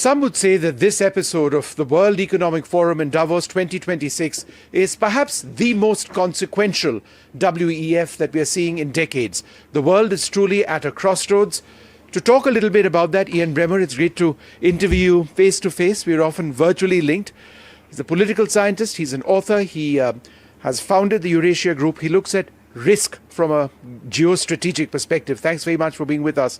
Some would say that this episode of the World Economic Forum in Davos 2026 is perhaps the most consequential WEF that we are seeing in decades. The world is truly at a crossroads. To talk a little bit about that, Ian Bremmer, it's great to interview you face to face. We're often virtually linked. He's a political scientist. He's an author. He has founded the Eurasia Group. He looks at risk from a geostrategic perspective. Thanks very much for being with us.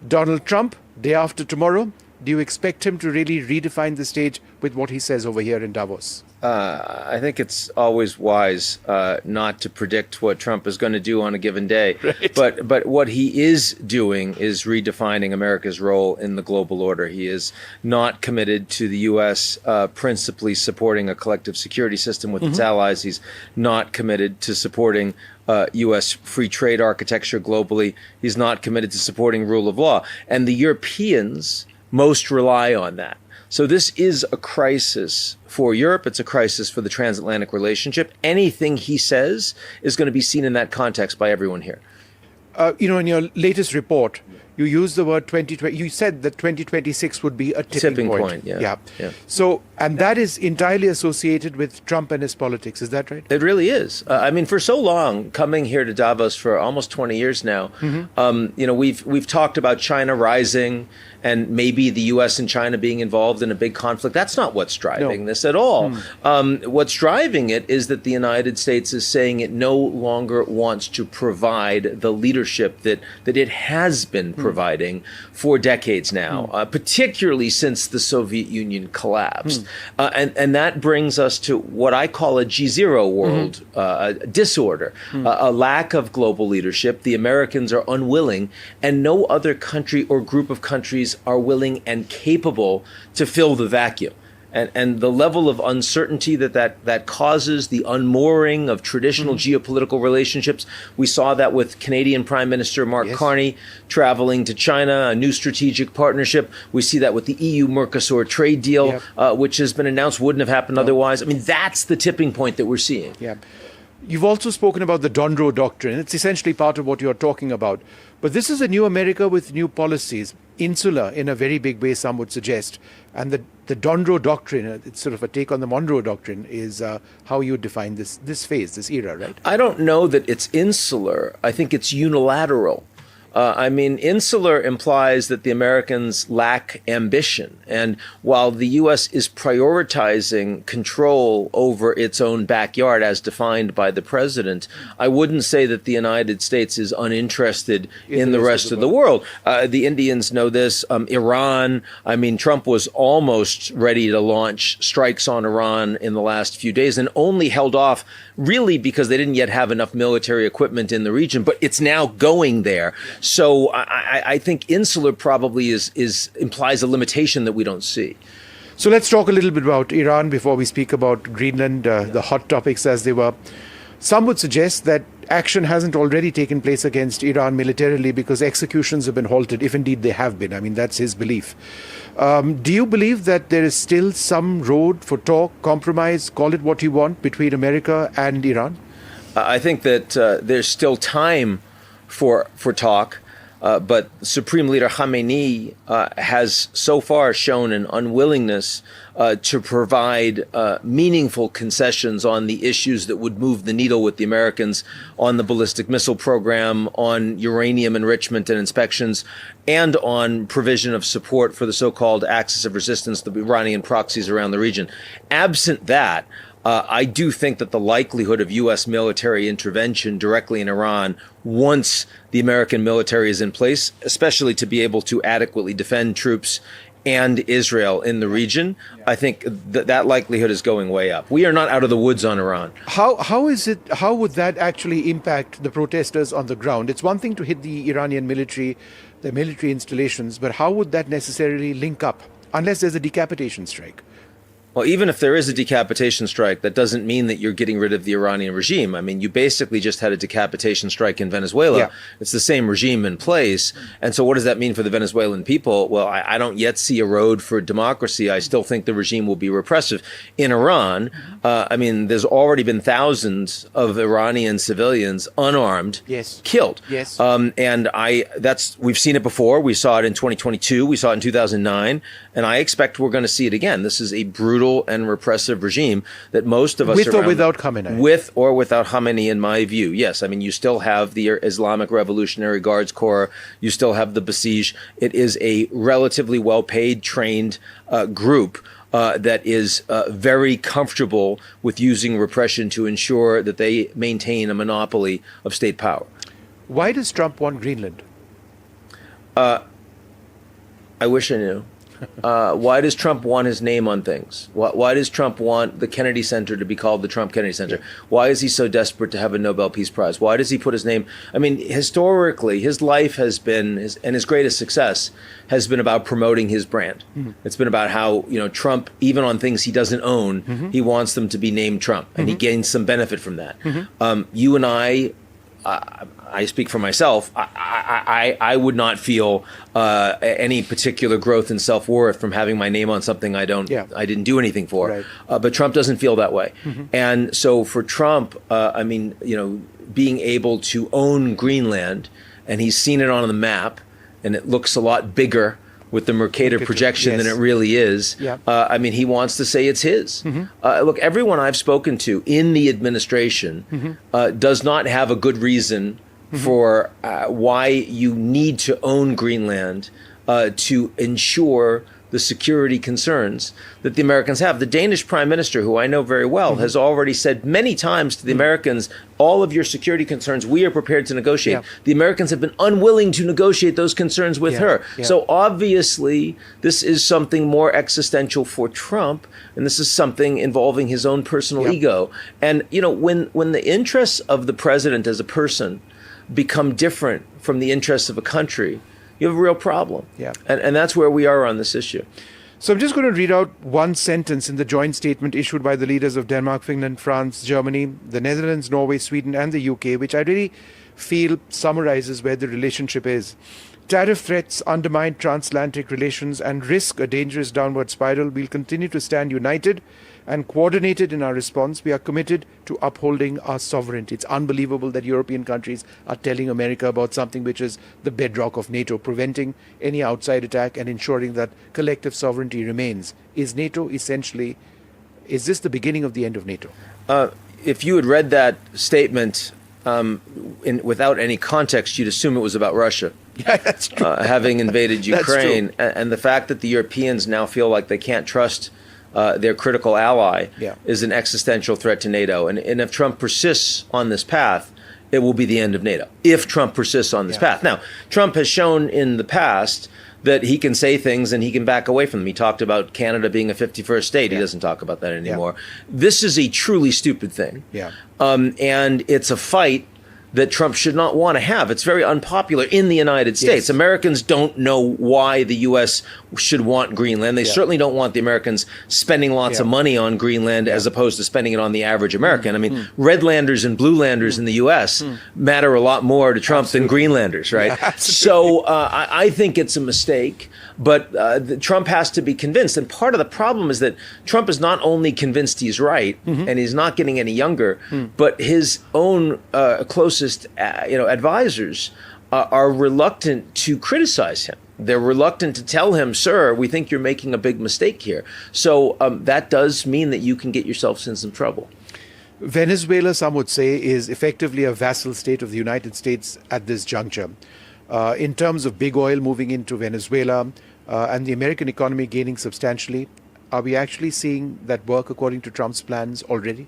Donald Trump, day after tomorrow. Do you expect him to really redefine the stage with what he says over here in Davos? I think it's always wise not to predict what Trump is going to do on a given day. Right. But what he is doing is redefining America's role in the global order. He is not committed to the U.S. Principally supporting a collective security system with its allies. He's not committed to supporting U.S. free trade architecture globally. He's not committed to supporting rule of law. And the Europeans most rely on that. So this is a crisis for Europe. It's a crisis for the transatlantic relationship. Anything he says is going to be seen in that context by everyone here. In your latest report, you used the word 2020. You said that 2026 would be a tipping point. Yeah. So, and that is entirely associated with Trump and his politics. Is that right? It really is. For so long, coming here to Davos for almost 20 years now, we've talked about China rising and maybe the U.S. and China being involved in a big conflict. That's not what's driving this at all. What's driving it is that the United States is saying it no longer wants to provide the leadership that it has been providing for decades now, particularly since the Soviet Union collapsed. And that brings us to what I call a G0 world, a disorder, a lack of global leadership. The Americans are unwilling, and no other country or group of countries are willing and capable to fill the vacuum. And the level of uncertainty that causes the unmooring of traditional geopolitical relationships. We saw that with Canadian Prime Minister Mark Carney traveling to China, a new strategic partnership. We see that with the EU-Mercosur trade deal, which has been announced, wouldn't have happened otherwise. That's the tipping point that we're seeing. Yeah. You've also spoken about the Donroe Doctrine. It's essentially part of what you're talking about. But this is a new America with new policies, insular in a very big way, some would suggest. And the Donroe Doctrine, it's sort of a take on the Monroe Doctrine, is how you define this phase, this era, right? I don't know that it's insular. I think it's unilateral. Insular implies that the Americans lack ambition. And while the U.S. is prioritizing control over its own backyard as defined by the president, I wouldn't say that the United States is uninterested in the rest of the world. The Indians know this. Iran, Trump was almost ready to launch strikes on Iran in the last few days and only held off really because they didn't yet have enough military equipment in the region. But it's now going there. So I think insular probably implies a limitation that we don't see. So let's talk a little bit about Iran before we speak about Greenland, the hot topics as they were. Some would suggest that action hasn't already taken place against Iran militarily because executions have been halted, if indeed they have been. That's his belief. Do you believe that there is still some road for talk, compromise, call it what you want, between America and Iran? I think that there's still time for talk, but Supreme Leader Khamenei has so far shown an unwillingness to provide meaningful concessions on the issues that would move the needle with the Americans on the ballistic missile program, on uranium enrichment and inspections, and on provision of support for the so-called axis of resistance, the Iranian proxies around the region. Absent that, I do think that the likelihood of U.S. military intervention directly in Iran once the American military is in place, especially to be able to adequately defend troops and Israel in the region, I think that likelihood is going way up. We are not out of the woods on Iran. How would that actually impact the protesters on the ground? It's one thing to hit the Iranian military, the military installations, but how would that necessarily link up, unless there's a decapitation strike? Well, even if there is a decapitation strike, that doesn't mean that you're getting rid of the Iranian regime. I mean, you basically just had a decapitation strike in Venezuela. Yeah. It's the same regime in place. And so what does that mean for the Venezuelan people? Well, I don't yet see a road for democracy. I still think the regime will be repressive. In Iran, I mean, there's already been thousands of Iranian civilians unarmed killed. Yes. And we've seen it before. We saw it in 2022. We saw it in 2009. And I expect we're going to see it again. This is a brutal and repressive regime that most of us with or without Khamenei. With or without Khamenei, in my view. Yes. I mean, you still have the Islamic Revolutionary Guards Corps. You still have the Basij. It is a relatively well-paid, trained group that is very comfortable with using repression to ensure that they maintain a monopoly of state power. Why does Trump want Greenland? I wish I knew. Why does Trump want his name on things? Why does Trump want the Kennedy Center to be called the Trump Kennedy Center? Why is he so desperate to have a Nobel Peace Prize? Why does he put his name? I mean, historically, his life has been, and his greatest success has been about promoting his brand. Mm-hmm. It's been about how, Trump, even on things he doesn't own, mm-hmm. he wants them to be named Trump, and mm-hmm. he gains some benefit from that. Mm-hmm. You and I speak for myself. I would not feel any particular growth in self-worth from having my name on something I didn't do anything for. Right. But Trump doesn't feel that way. Mm-hmm. And so for Trump, being able to own Greenland, and he's seen it on the map, and it looks a lot bigger with the Mercator projection than it really is. Yeah. He wants to say it's his. Mm-hmm. Look, everyone I've spoken to in the administration mm-hmm. Does not have a good reason mm-hmm. for why you need to own Greenland to ensure the security concerns that the Americans have. The Danish Prime Minister, who I know very well, mm-hmm. has already said many times to the mm-hmm. Americans, all of your security concerns, we are prepared to negotiate. Yeah. The Americans have been unwilling to negotiate those concerns with her. Yeah. So obviously, this is something more existential for Trump, and this is something involving his own personal ego. And, when the interests of the president as a person become different from the interests of a country, you have a real problem. Yeah. And that's where we are on this issue. So I'm just going to read out one sentence in the joint statement issued by the leaders of Denmark, Finland, France, Germany, the Netherlands, Norway, Sweden, and the UK, which I really feel summarizes where the relationship is. Tariff threats undermine transatlantic relations and risk a dangerous downward spiral. We'll continue to stand united and coordinated in our response. We are committed to upholding our sovereignty. It's unbelievable that European countries are telling America about something which is the bedrock of NATO, preventing any outside attack and ensuring that collective sovereignty remains. Is this the beginning of the end of NATO? If you had read that statement without any context, you'd assume it was about Russia. Yeah, that's true. Having invaded Ukraine. And the fact that the Europeans now feel like they can't trust their critical ally is an existential threat to NATO. And if Trump persists on this path, it will be the end of NATO, if Trump persists on this path. Now, Trump has shown in the past that he can say things and he can back away from them. He talked about Canada being a 51st state. He doesn't talk about that anymore. This is a truly stupid thing. And it's a fight that Trump should not want to have. It's very unpopular in the United States. Americans don't know why the U.S. should want Greenland. They certainly don't want the Americans spending lots of money on Greenland as opposed to spending it on the average American. I mean, Redlanders and Bluelanders in the U.S. matter a lot more to Trump than Greenlanders, right? Yeah, so I think it's a mistake, but Trump has to be convinced. And part of the problem is that Trump is not only convinced he's right, and he's not getting any younger, but his own closest advisors are reluctant to criticize him. They're reluctant to tell him, sir, we think you're making a big mistake here. So that does mean that you can get yourself in some trouble. Venezuela, some would say, is effectively a vassal state of the United States at this juncture. In terms of big oil moving into Venezuela and the American economy gaining substantially, are we actually seeing that work according to Trump's plans already?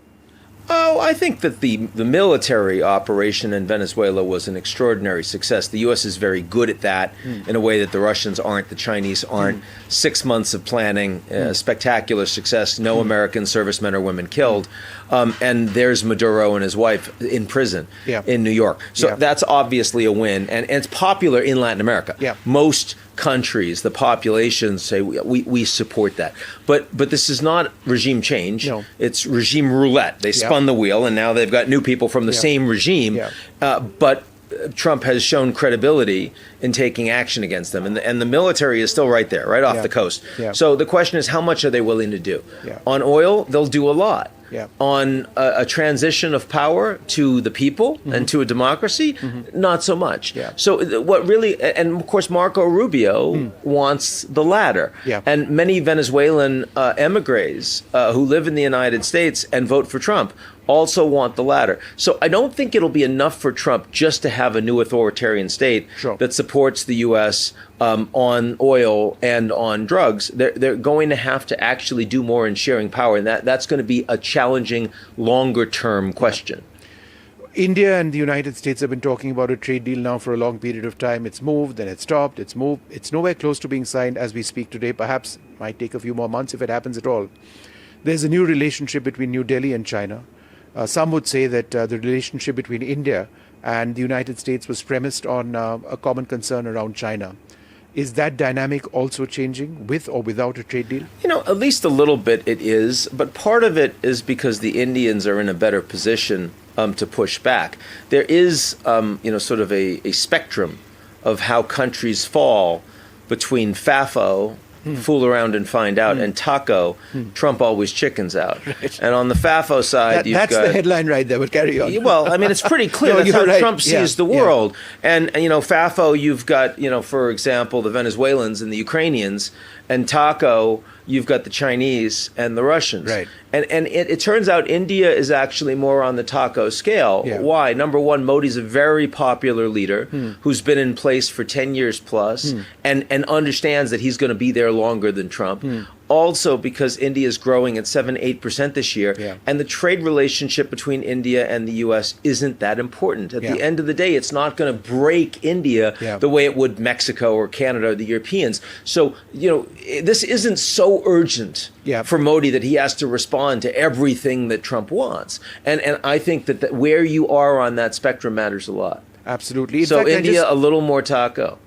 Oh, I think that the military operation in Venezuela was an extraordinary success. The U.S. is very good at that in a way that the Russians aren't, the Chinese aren't. 6 months of planning, spectacular success, no American servicemen or women killed. And there's Maduro and his wife in prison in New York. So that's obviously a win. And it's popular in Latin America. Most countries, the populations say we support that. But this is not regime change. No. It's regime roulette. They spun the wheel, and now they've got new people from the same regime. Yeah. But Trump has shown credibility in taking action against them. And the military is still right there, right off the coast. Yeah. So the question is, how much are they willing to do? Yeah. On oil, they'll do a lot. Yeah. On a transition of power to the people and to a democracy, not so much. Yeah. So what really, and of course, Marco Rubio wants the latter. Yeah. And many Venezuelan emigres who live in the United States and vote for Trump also want the latter. So I don't think it'll be enough for Trump just to have a new authoritarian state that supports the U.S. On oil and on drugs. They're going to have to actually do more in sharing power, and that's going to be a challenging, longer-term question. India and the United States have been talking about a trade deal now for a long period of time. It's moved, then it's stopped, it's moved. It's nowhere close to being signed as we speak today. Perhaps might take a few more months if it happens at all. There's a new relationship between New Delhi and China. Some would say that the relationship between India and the United States was premised on a common concern around China. Is that dynamic also changing with or without a trade deal? You know, at least a little bit it is, but part of it is because the Indians are in a better position to push back. There is, sort of a spectrum of how countries fall between FAFO, fool around and find out, and taco, Trump always chickens out. Right. And on the FAFO side, that's the headline right there, but carry on. Well, I mean, it's pretty clear. No, that's how right. Trump sees the world. And, FAFO, you've got, for example, the Venezuelans and the Ukrainians, and taco, you've got the Chinese and the Russians. Right. And it turns out India is actually more on the taco scale. Yeah. Why? Number one, Modi's a very popular leader who's been in place for 10 years plus and understands that he's going to be there longer than Trump. Also because India is growing at 7-8% this year, and the trade relationship between India and the U.S. isn't that important. At the end of the day, it's not going to break India the way it would Mexico or Canada or the Europeans. So, this isn't so urgent for Modi that he has to respond to everything that Trump wants. And I think that where you are on that spectrum matters a lot. Absolutely. In so fact, India, a little more taco.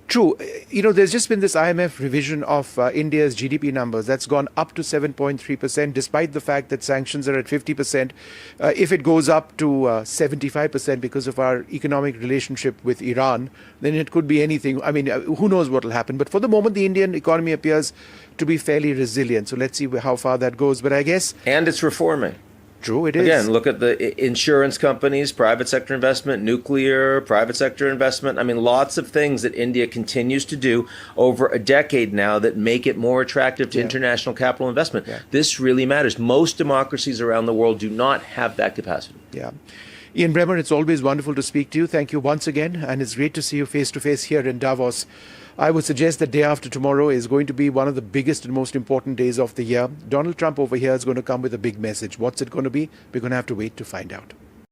True. There's just been this IMF revision of India's GDP numbers. That's gone up to 7.3%, despite the fact that sanctions are at 50%. If it goes up to 75% because of our economic relationship with Iran, then it could be anything. I mean, who knows what will happen. But for the moment, the Indian economy appears to be fairly resilient. So let's see how far that goes. But I guess... And it's reforming. True, it is. Again, look at the insurance companies, private sector investment, nuclear, private sector investment. I mean, lots of things that India continues to do over a decade now that make it more attractive to international capital investment. This really matters. Most democracies around the world do not have that capacity. Yeah. Ian Bremmer, it's always wonderful to speak to you. Thank you once again. And it's great to see you face to face here in Davos. I would suggest that day after tomorrow is going to be one of the biggest and most important days of the year. Donald Trump over here is going to come with a big message. What's it going to be? We're going to have to wait to find out.